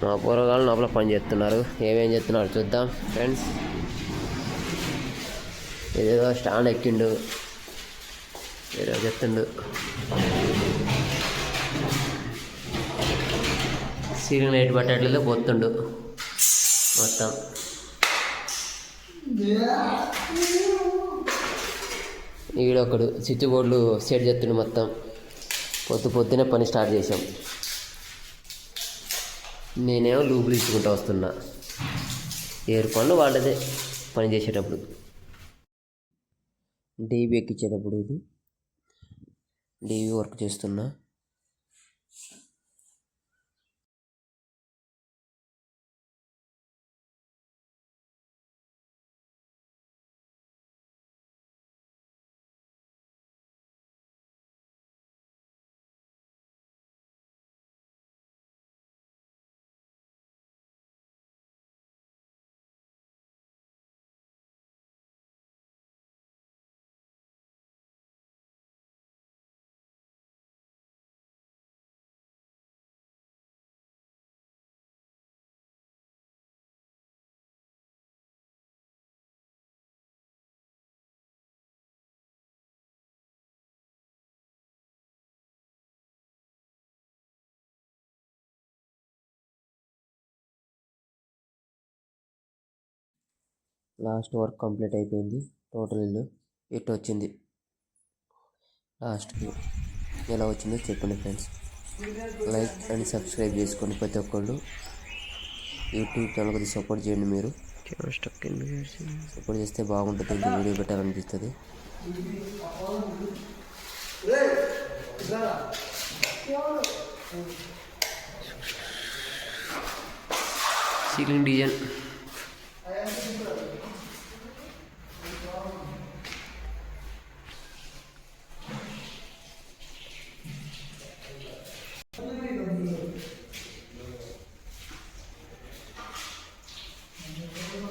మా పూరగాళ్ళు లోపల పని చేస్తున్నారు. ఏమేం చేస్తున్నారు చూద్దాం ఫ్రెండ్స్. ఇదేదో స్టాండ్ ఎక్కిండు, ఏదో చెప్తుండు. సీలింగ్ లైట్ పట్టేట్లేదో పోతుండు మొత్తం. ఈడొకడు స్విచ్ బోర్డులు సెట్ చేస్తుండు మొత్తం. పొద్దునే పని స్టార్ట్ చేసాం. నేనేమో లూపులు ఇచ్చుకుంటూ వస్తున్నా. ఏరు పనులు వాళ్ళదే పని చేసేటప్పుడు. డీబీ ఎక్కించేటప్పుడు ఇది డీబీ వర్క్ చేస్తున్నా. లాస్ట్ వర్క్ కంప్లీట్ అయిపోయింది. టోటల్ ఇల్లు ఇటు వచ్చింది. లాస్ట్కి ఎలా వచ్చిందో చెప్పండి ఫ్రెండ్స్. లైక్ అండ్ సబ్స్క్రైబ్ చేసుకోండి ప్రతి ఒక్కళ్ళు. యూట్యూబ్ ఛానల్ కొద్దిగా సపోర్ట్ చేయండి. మీరు సపోర్ట్ చేస్తే బాగుంటుంది. ఇంకా వీడియో పెట్టాలనిపిస్తుంది. Ceiling design